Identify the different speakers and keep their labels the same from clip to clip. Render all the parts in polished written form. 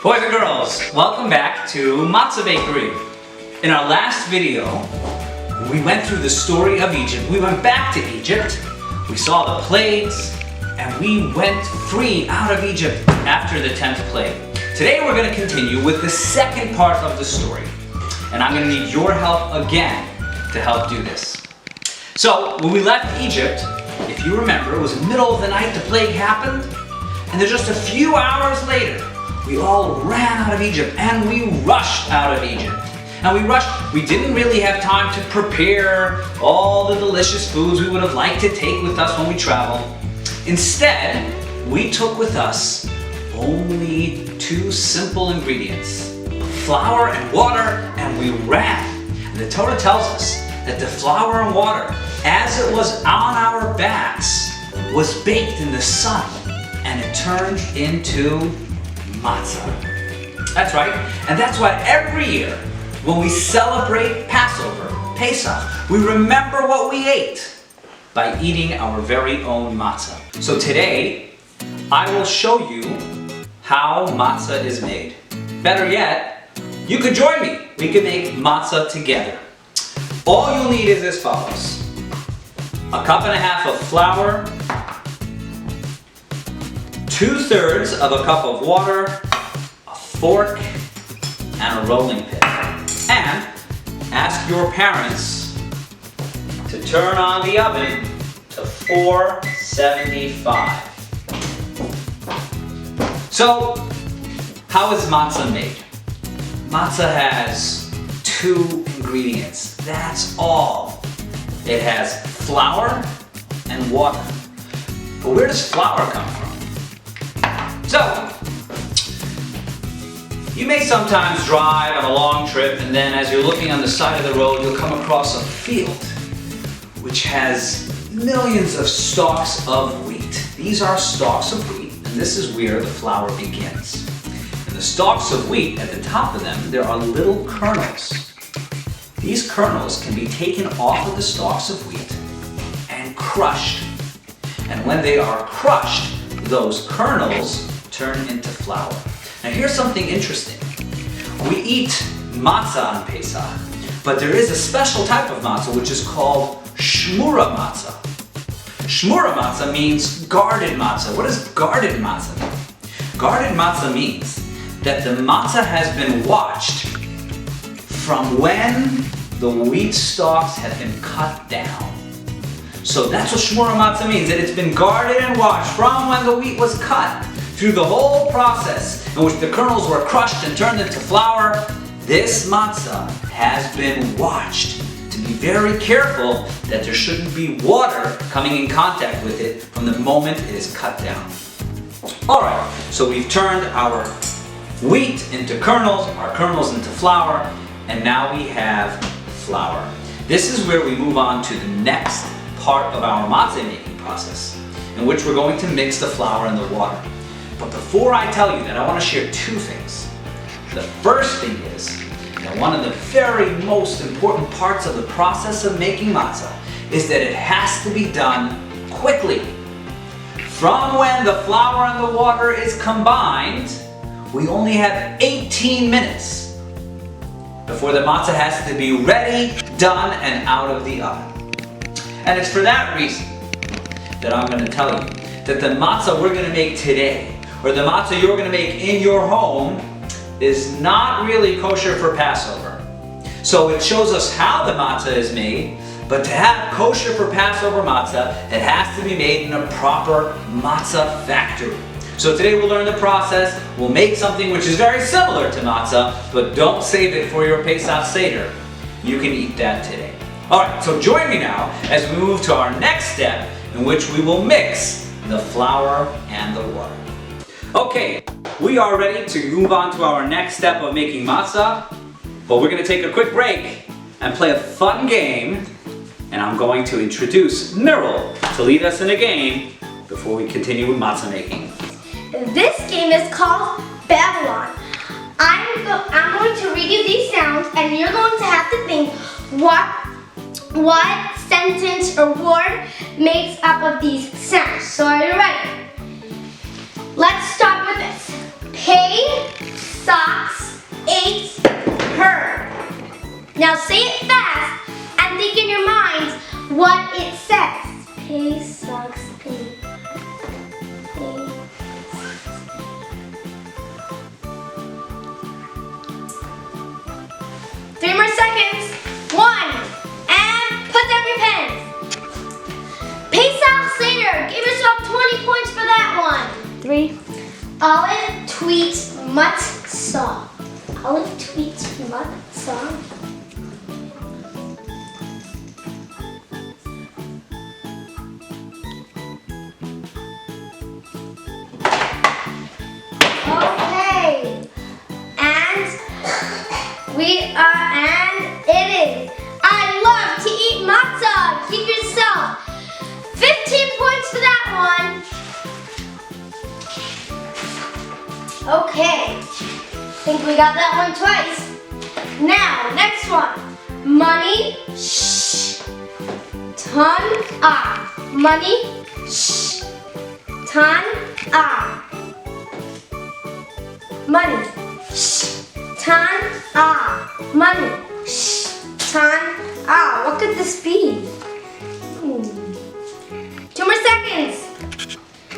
Speaker 1: Boys and girls, welcome back to Matzah Bakery. In our last video, we went through the story of Egypt. We went back to Egypt, we saw the plagues, and we went free out of Egypt after the 10th plague. Today we're going to continue with the second part of the story. And I'm going to need your help again to help do this. So, when we left Egypt, if you remember, it was the middle of the night the plague happened, and then just a few hours later, we all ran out of Egypt, and we rushed out of Egypt. And we didn't really have time to prepare all the delicious foods we would have liked to take with us when we traveled. Instead, we took with us only two simple ingredients, flour and water, and we ran. And the Torah tells us that the flour and water, as it was on our backs, was baked in the sun, and it turned into matzah. That's right, and that's why every year when we celebrate Passover, Pesach, we remember what we ate by eating our very own matzah. So today, I will show you how matzah is made. Better yet, you could join me. We can make matzah together. All you'll need is as follows. A cup and a half of flour, 2/3 of a cup of water, a fork, and a rolling pin. And ask your parents to turn on the oven to 475. So, how is matzah made? Matzah has two ingredients. That's all. It has flour and water. But where does flour come from? So, you may sometimes drive on a long trip, and then as you're looking on the side of the road, you'll come across a field which has millions of stalks of wheat. These are stalks of wheat, and this is where the flour begins. And the stalks of wheat, at the top of them, there are little kernels. These kernels can be taken off of the stalks of wheat and crushed. And when they are crushed, those kernels turn into flour. Now here's something interesting. We eat matzah on Pesach, but there is a special type of matzah which is called shmura matzah. Shmura matzah means guarded matzah. What does guarded matzah mean? Guarded matzah means that the matzah has been watched from when the wheat stalks have been cut down. So that's what shmura matzah means, that it's been guarded and watched from when the wheat was cut through the whole process in which the kernels were crushed and turned into flour. This matzah has been watched to be very careful that there shouldn't be water coming in contact with it from the moment it is cut down. Alright, so we've turned our wheat into kernels, our kernels into flour, and now we have flour. This is where we move on to the next part of our matzah making process, in which we're going to mix the flour and the water. But before I tell you that, I want to share two things. The first thing is that one of the very most important parts of the process of making matzah is that it has to be done quickly. From when the flour and the water is combined, we only have 18 minutes before the matzah has to be ready, done, and out of the oven. And it's for that reason that I'm going to tell you that the matzah we're going to make today, or the matzah you're going to make in your home, is not really kosher for Passover. So it shows us how the matzah is made, but to have kosher for Passover matzah, it has to be made in a proper matzah factory. So today we'll learn the process, we'll make something which is very similar to matzah, but don't save it for your Pesach Seder. You can eat that today. Alright, so join me now as we move to our next step, in which we will mix the flour and the water. Okay, we are ready to move on to our next step of making matzah, but we're going to take a quick break and play a fun game, and I'm going to introduce Myrtle to lead us in a game before we continue with matzah making.
Speaker 2: This game is called Babylon. I'm going to read you these sounds, and you're going to have to think what sentence or word makes up of these sounds. So are you ready? Let's start with this. Pay Now say it fast and think in your mind what it says. Pay sucks pay. Pay. 3 more seconds. 1. And put down your pens. Pesach Seder. Give yourself 20 points for that one. 3. Olive tweets Matzah. Olive tweets Matzah. Okay. And it is. I love to eat matzah. Give yourself 15 points for that one. Okay. Think we got that one twice. Now, next one. Money, shh. Ton, ah. Money, shh. Ton, ah. Money, shh. Ton, ah. Money, shh. Ton, ah. What could this be? 2 more seconds.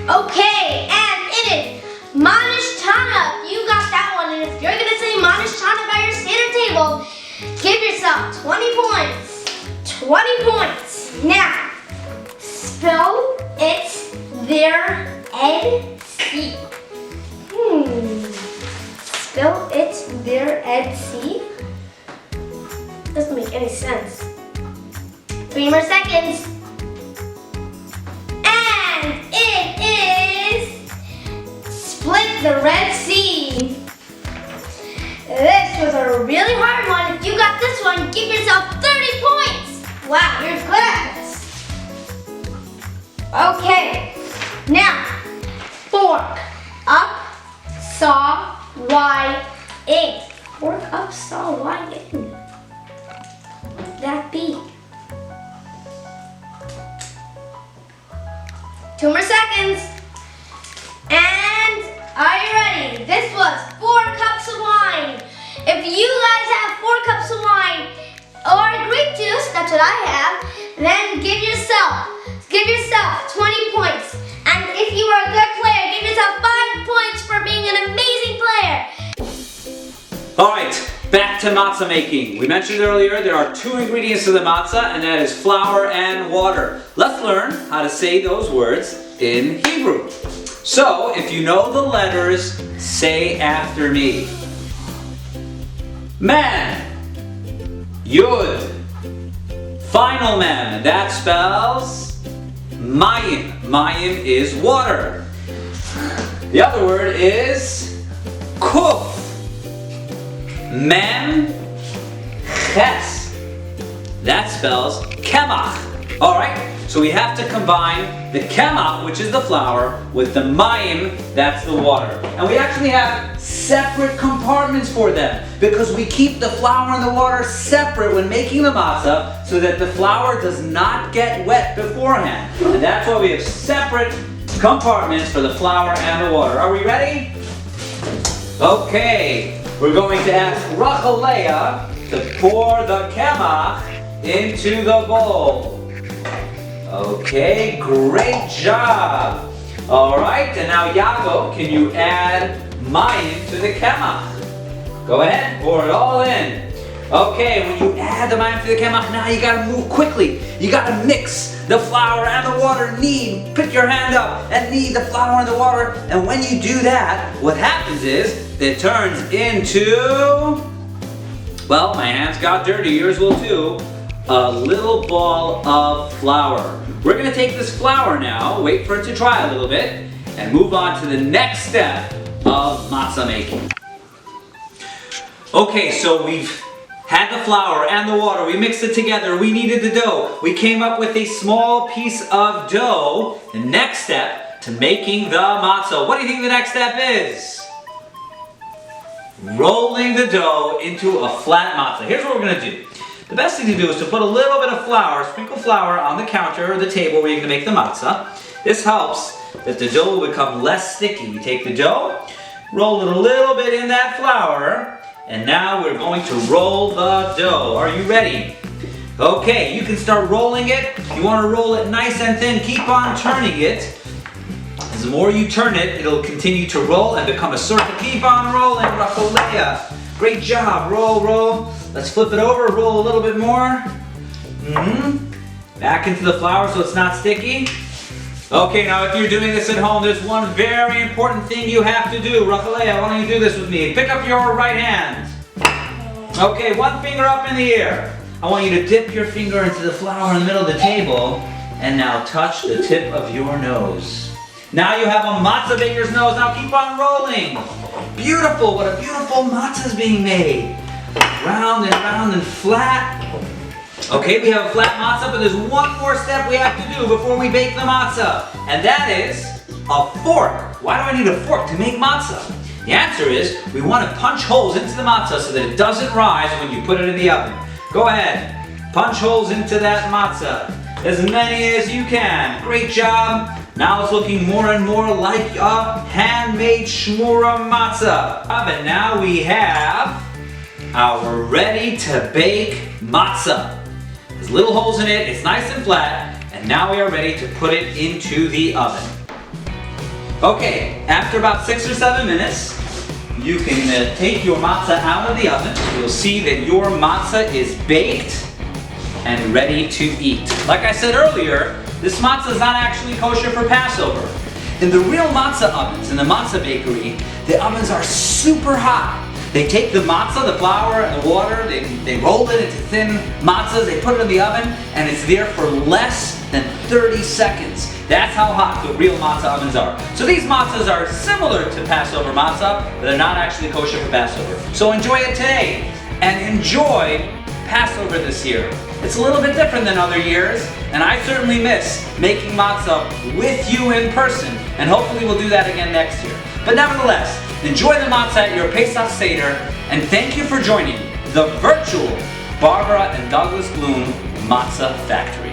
Speaker 2: Okay, and it is Manishtana. You got that one, and if you're gonna say Manishtana by your Seder table, give yourself 20 points. 20 points. Now, spell it there Ed C. Spell it there Ed C. Doesn't make any sense. 3 more seconds. And it is split the Red Sea. This was a really hard one. If you got this one, give yourself 30 points. Wow, you're good at this. Okay, now, fork, up, saw, Y, in. Fork, up, saw, Y, in. What would that be? 2 more seconds. And are you ready? This was 4 cups of wine. If you guys have 4 cups of wine or grape juice, that's what I have, then give yourself 20 points. And if you are a good player, give yourself 5 points for being an amazing player.
Speaker 1: All right, back to matzah making. We mentioned earlier there are 2 ingredients to the matzah, and that is flour and water. Let's learn how to say those words in Hebrew. So, if you know the letters, say after me. Mem, Yud, final mem, that spells mayim. Mayim is water. The other word is kuf. Mem, ches, that spells kemach. All right, so we have to combine the kemach, which is the flour, with the mayim, that's the water. And we actually have separate compartments for them because we keep the flour and the water separate when making the matzah so that the flour does not get wet beforehand. And that's why we have separate compartments for the flour and the water. Are we ready? Okay, we're going to ask Rachalea to pour the kemach into the bowl. Okay, great job. All right, and now Yaakov, can you add mayim to the kemach? Go ahead, pour it all in. Okay, when you add the mayim to the kemach, now you gotta move quickly. You gotta mix the flour and the water. Pick your hand up and knead the flour and the water. And when you do that, what happens is it turns into, well, my hands got dirty, yours will too, a little ball of flour. We're gonna take this flour now, wait for it to dry a little bit, and move on to the next step of matzah making. Okay, so we've had the flour and the water, we mixed it together, we kneaded the dough, we came up with a small piece of dough. The next step to making the matzah, what do you think the next step is? Rolling the dough into a flat matzah. Here's what we're gonna do. The best thing to do is to put a little bit of flour, sprinkle flour on the counter or the table where you're going to make the matzah. This helps that the dough will become less sticky. You take the dough, roll it a little bit in that flour, And now we're going to roll the dough. Are you ready? Okay, you can start rolling it. You want to roll it nice and thin. Keep on turning it. As the more you turn it, it'll continue to roll and become a circle. Keep on rolling, Rafalea. Great job. Roll, roll. Let's flip it over. Roll a little bit more. Back into the flour so it's not sticky. Okay, now if you're doing this at home, there's one very important thing you have to do. Rafalea, why don't you do this with me? Pick up your right hand. Okay, one finger up in the air. I want you to dip your finger into the flour in the middle of the table and now touch the tip of your nose. Now you have a matzah baker's nose. Now keep on rolling. Beautiful, what a beautiful matzah is being made. Round and flat. Okay, we have a flat matzah, but there's one more step we have to do before we bake the matzah. And that is a fork. Why do I need a fork to make matzah? The answer is we want to punch holes into the matzah so that it doesn't rise when you put it in the oven. Go ahead, punch holes into that matzah. As many as you can. Great job. Now it's looking more and more like a handmade shmura matzah. And now we have our ready to bake matzah. There's little holes in it, it's nice and flat, and now we are ready to put it into the oven. Okay, after about 6 or 7 minutes, you can take your matzah out of the oven. You'll see that your matzah is baked and ready to eat. Like I said earlier, this matzah is not actually kosher for Passover. In the real matzah ovens, in the matzah bakery, the ovens are super hot. They take the matzah, the flour, and the water, they roll it into thin matzahs, they put it in the oven, and it's there for less than 30 seconds. That's how hot the real matzah ovens are. So these matzahs are similar to Passover matzah, but they're not actually kosher for Passover. So enjoy it today, and enjoy Passover this year. It's a little bit different than other years, and I certainly miss making matzah with you in person, and hopefully we'll do that again next year. But nevertheless, enjoy the matzah at your Pesach Seder, and thank you for joining the virtual Barbara and Douglas Bloom Matzah Factory.